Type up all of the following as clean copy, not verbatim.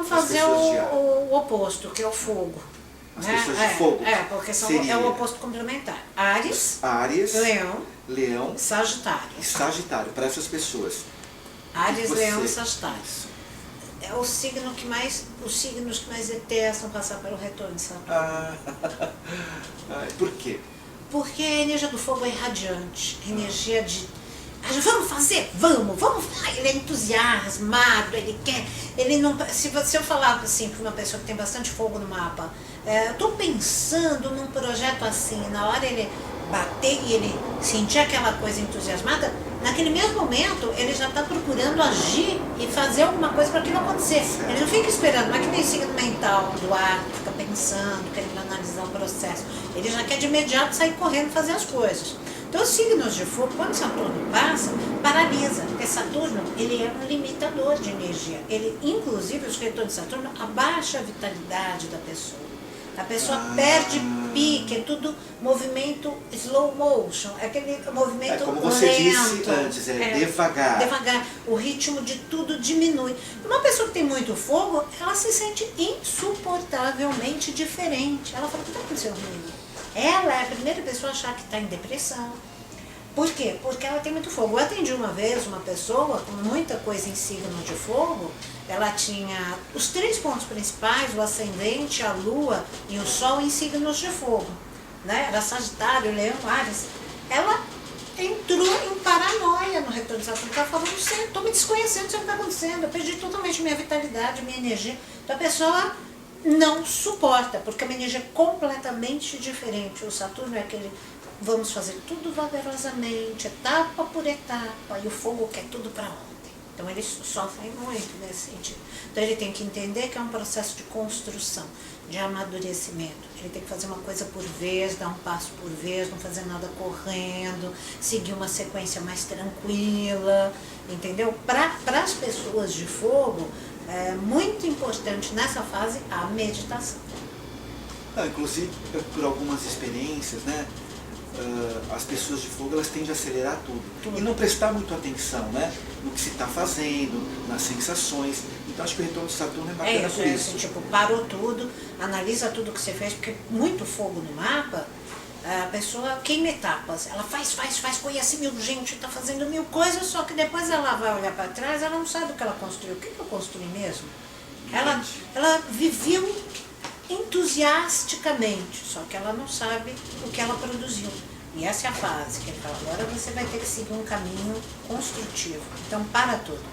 fazer o oposto, que é o fogo. As pessoas de fogo. Porque é o oposto complementar. Áries, Leão, Sagitário. Sagitário, para essas pessoas. Áries, Leão e Sagitário. É os signos que mais detestam passar pelo retorno de Saturno. Por quê? Porque a energia do fogo é irradiante, energia de vamos fazer, vamos. Ele é entusiasmado, ele quer, ele não. Se eu falar assim para uma pessoa que tem bastante fogo no mapa, estou pensando num projeto assim, na hora ele bater e ele sentir aquela coisa entusiasmada, naquele mesmo momento ele já está procurando agir e fazer alguma coisa para aquilo acontecer. Ele não fica esperando, não é que nem signo mental do ar, que fica pensando, querendo analisar o processo. Ele já quer de imediato sair correndo e fazer as coisas. Então os signos de fogo, quando Saturno passa, paralisa, porque Saturno ele é um limitador de energia. Ele, inclusive, os retornos de Saturno abaixa a vitalidade da pessoa. A pessoa perde pique, é tudo movimento slow motion, é aquele movimento como você disse antes, devagar. Devagar, o ritmo de tudo diminui. Uma pessoa que tem muito fogo, ela se sente insuportavelmente diferente. Ela fala, o que está acontecendo comigo? Ela é a primeira pessoa a achar que está em depressão. Por quê? Porque ela tem muito fogo. Eu atendi uma vez uma pessoa com muita coisa em signo de fogo. Ela tinha os 3 pontos principais, o ascendente, a lua e o sol em signos de fogo. Né? Era Sagitário, Leão, Áries. Ela entrou em paranoia no retorno de Saturno. Ela falou, não sei, estou me desconhecendo, não sei o que está acontecendo. Eu perdi totalmente minha vitalidade, minha energia. Então a pessoa não suporta, porque é uma energia completamente diferente. O Saturno é aquele, vamos fazer tudo vagarosamente, etapa por etapa, e o fogo quer tudo para ontem. Então eles sofrem muito nesse sentido. Então ele tem que entender que é um processo de construção, de amadurecimento. Ele tem que fazer uma coisa por vez, dar um passo por vez, não fazer nada correndo, seguir uma sequência mais tranquila, entendeu? Para as pessoas de fogo, é muito importante nessa fase a meditação. Inclusive, por algumas experiências, né? As pessoas de fogo elas tendem a acelerar tudo. E não prestar muito atenção, né, no que se está fazendo, nas sensações. Então acho que o retorno de Saturno é bacana por isso. Assim, tipo, parou tudo, analisa tudo que você fez, porque muito fogo no mapa, a pessoa queima etapas, ela faz, conhece 1000 gente, está fazendo 1000 coisas, só que depois ela vai olhar para trás, ela não sabe o que ela construiu. O que eu construí mesmo? Ela viveu entusiasticamente, só que ela não sabe o que ela produziu. E essa é a fase que ele fala, agora você vai ter que seguir um caminho construtivo. Então para tudo.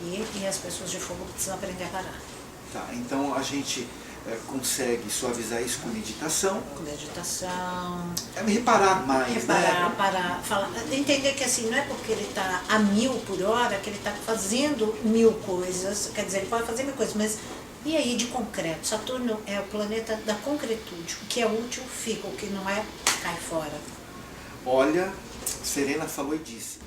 E as pessoas de fogo precisam aprender a parar. Tá, então a gente consegue suavizar isso com meditação. Com meditação. Reparar mais, reparar, né? Parar, falar, entender que assim, não é porque ele está a 1000 por hora que ele está fazendo 1000 coisas, quer dizer, ele pode fazer 1000 coisas, mas e aí de concreto? Saturno é o planeta da concretude, o que é útil fica, o que não é, cai fora. Olha, Serena falou e disse.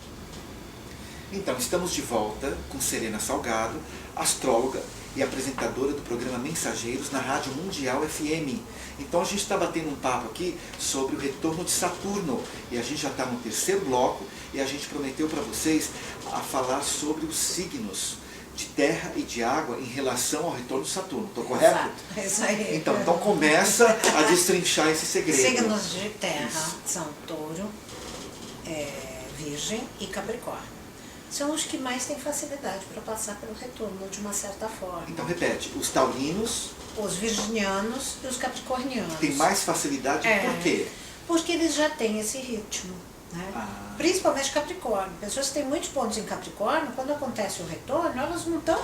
Então, estamos de volta com Serena Salgado, astróloga e apresentadora do programa Mensageiros na Rádio Mundial FM. Então a gente está batendo um papo aqui sobre o retorno de Saturno. E a gente já está no 3º bloco e a gente prometeu para vocês a falar sobre os signos de terra e de água em relação ao retorno de Saturno. Estou correto? Exato, é isso aí. Então começa a destrinchar esse segredo. Signos de terra são Touro, Virgem e Capricórnio. São os que mais têm facilidade para passar pelo retorno, de uma certa forma. Então repete, os taurinos, os virginianos e os capricornianos. Tem mais facilidade, por quê? Porque eles já têm esse ritmo. Né? Principalmente Capricórnio. Pessoas que têm muitos pontos em Capricórnio, quando acontece o retorno, elas não estão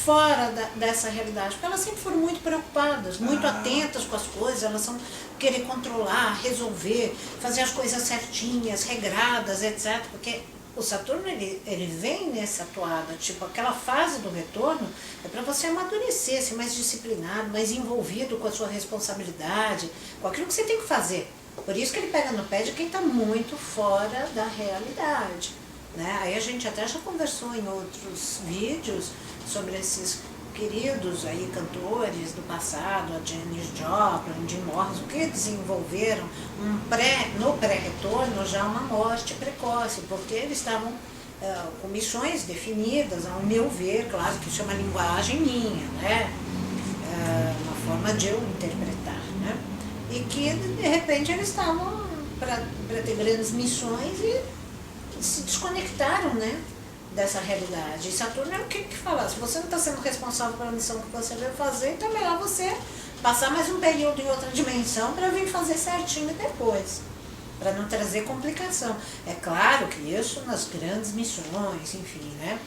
fora dessa realidade, porque elas sempre foram muito preocupadas, muito atentas com as coisas, elas são querer controlar, resolver, fazer as coisas certinhas, regradas, etc. Porque o Saturno ele vem nessa atuada, tipo aquela fase do retorno é para você amadurecer, ser mais disciplinado, mais envolvido com a sua responsabilidade, com aquilo que você tem que fazer. Por isso que ele pega no pé de quem está muito fora da realidade. Né? Aí a gente até já conversou em outros vídeos sobre esses queridos aí cantores do passado, a Janis Joplin, Jim Morrison, que desenvolveram no pré-retorno já uma morte precoce, porque eles estavam com missões definidas, ao meu ver, claro que isso é uma linguagem minha, né? Uma forma de eu interpretar, né? E que de repente eles estavam para ter grandes missões e se desconectaram, né, dessa realidade. E Saturno é o que fala, se você não está sendo responsável pela missão que você veio fazer, então é melhor você passar mais um período em outra dimensão para vir fazer certinho depois, para não trazer complicação. É claro que isso nas grandes missões, enfim, né?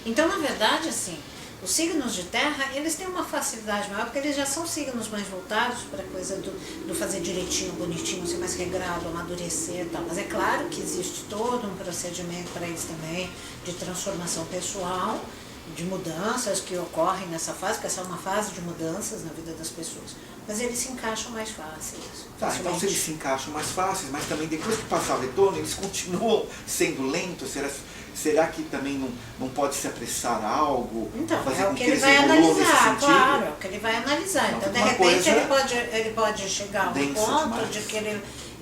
Então, na verdade, assim, os signos de terra, eles têm uma facilidade maior, porque eles já são signos mais voltados para a coisa do fazer direitinho, bonitinho, ser mais regrado, amadurecer e tal. Mas é claro que existe todo um procedimento para eles também, de transformação pessoal, de mudanças que ocorrem nessa fase, porque essa é uma fase de mudanças na vida das pessoas. Mas eles se encaixam mais fáceis. Tá, então se eles se encaixam mais fáceis, mas também depois que passar o retorno, eles continuam sendo lentos? Será que também não pode se apressar algo? Então, fazer é o com que que ele eles vai evoluam nesse analisar, sentido? claro, é o que ele vai analisar. Então, de repente, ele pode chegar a um densa ponto demais.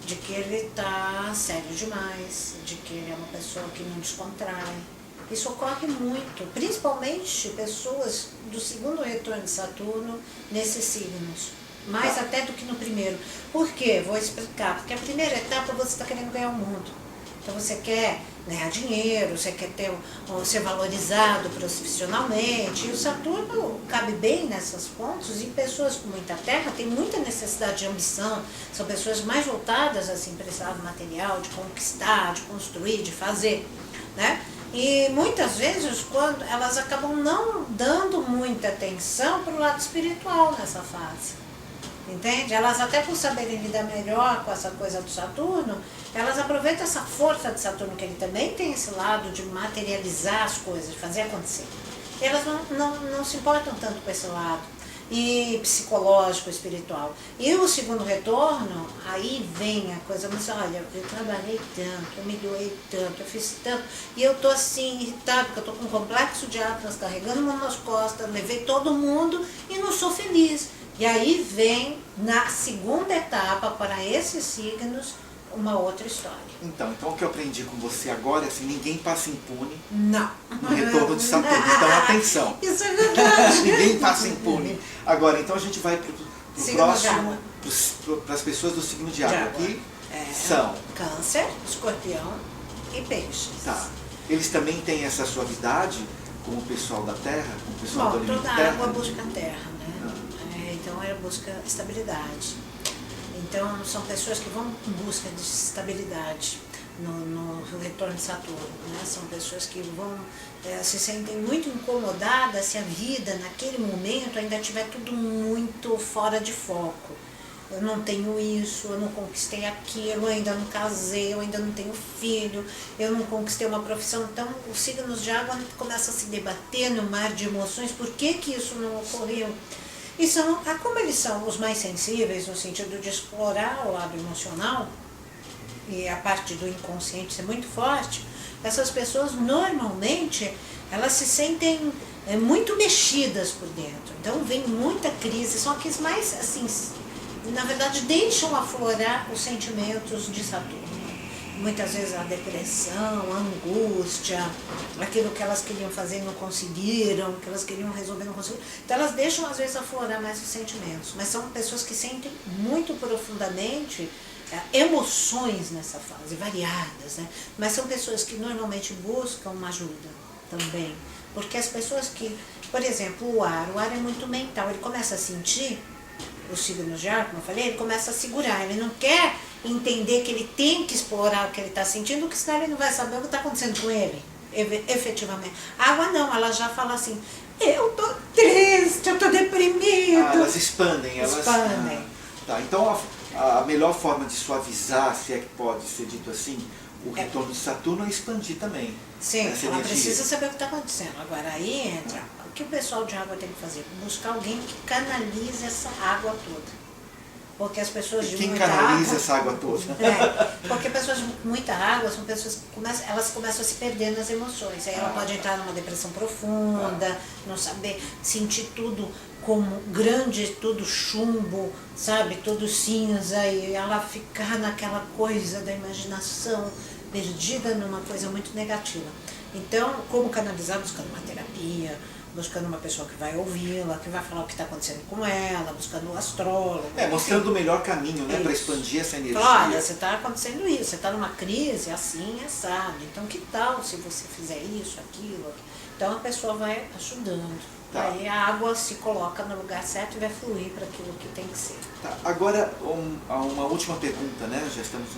de que ele está sério demais, de que ele é uma pessoa que não descontrai. Isso ocorre muito, principalmente pessoas do segundo retorno de Saturno nesses signos. Mais até do que no primeiro. Por quê? Vou explicar. Porque a primeira etapa você está querendo ganhar o mundo. Então você quer ganhar dinheiro, você quer ser valorizado profissionalmente. E o Saturno cabe bem nessas pontos, e pessoas com muita terra têm muita necessidade de ambição, são pessoas mais voltadas assim, para esse lado material, de conquistar, de construir, de fazer, né? E muitas vezes quando elas acabam não dando muita atenção para o lado espiritual nessa fase. Entende? Elas até por saberem lidar melhor com essa coisa do Saturno, elas aproveitam essa força de Saturno, que ele também tem esse lado de materializar as coisas, de fazer acontecer. E elas não se importam tanto com esse lado, e psicológico, espiritual. E o segundo retorno, aí vem a coisa, mas olha, eu trabalhei tanto, eu me doei tanto, eu fiz tanto, e eu tô assim, irritado, porque eu tô com um complexo de Atlas carregando nas costas, levei todo mundo e não sou feliz. E aí vem, na segunda etapa, para esses signos, uma outra história. Então o que eu aprendi com você agora é assim, ninguém passa impune no retorno de Saturno. Então, atenção. Isso é verdade. Ninguém passa impune. Agora, então a gente vai para o próximo, para as pessoas do signo de água. Aqui são Câncer, Escorpião e Peixes. Tá. Eles também têm essa suavidade, como o pessoal da Terra, como o pessoal do elemento toda terra? água busca a terra, né? Então ela busca estabilidade. Então são pessoas que vão em busca de estabilidade no retorno de Saturno, né? São pessoas que vão se sentem muito incomodadas se a vida naquele momento ainda estiver tudo muito fora de foco. Eu não tenho isso, eu não conquistei aquilo, eu ainda não casei, eu ainda não tenho filho, eu não conquistei uma profissão. Então os signos de água começam a se debater no mar de emoções, por que isso não ocorreu? E como eles são os mais sensíveis, no sentido de explorar o lado emocional, e a parte do inconsciente ser muito forte, essas pessoas normalmente, elas se sentem muito mexidas por dentro. Então vem muita crise, são aqueles mais, assim, na verdade deixam aflorar os sentimentos de Saturno. Muitas vezes a depressão, a angústia, aquilo que elas queriam fazer e não conseguiram, que elas queriam resolver e não conseguiram. Então elas deixam às vezes aflorar mais os sentimentos, mas são pessoas que sentem muito profundamente emoções nessa fase, variadas, né? Mas são pessoas que normalmente buscam uma ajuda também, porque as pessoas que, por exemplo, o ar é muito mental, ele começa a sentir, o signo de ar, como eu falei, ele começa a segurar, ele não quer entender que ele tem que explorar o que ele está sentindo, porque senão ele não vai saber o que está acontecendo com ele, efetivamente. A água não, ela já fala assim, eu tô triste, eu tô deprimido. Elas expandem. Expandem. Tá, então a melhor forma de suavizar, se é que pode ser dito assim, o retorno de Saturno é expandir também. Sim, essa ela energia. precisa saber o que está acontecendo. Agora aí entra, o que o pessoal de água tem que fazer? Buscar alguém que canalize essa água toda. Porque as pessoas de muita água... Quem canaliza essa água toda? Porque pessoas de muita água são pessoas que elas começam a se perder nas emoções. Aí ela pode entrar numa depressão profunda, não saber, sentir tudo como grande, tudo chumbo, sabe, tudo cinza, e ela ficar naquela coisa da imaginação, perdida numa coisa muito negativa. Então, como canalizar? Buscando uma terapia, buscando uma pessoa que vai ouvi-la, que vai falar o que está acontecendo com ela, buscando um astrólogo. Mostrando o melhor caminho, né, para expandir essa energia. Olha, você está acontecendo isso, você está numa crise assim, assado. Então, que tal se você fizer isso, aquilo? Então, a pessoa vai ajudando. Tá. Aí a água se coloca no lugar certo e vai fluir para aquilo que tem que ser. Tá. Agora, uma última pergunta, né? Já estamos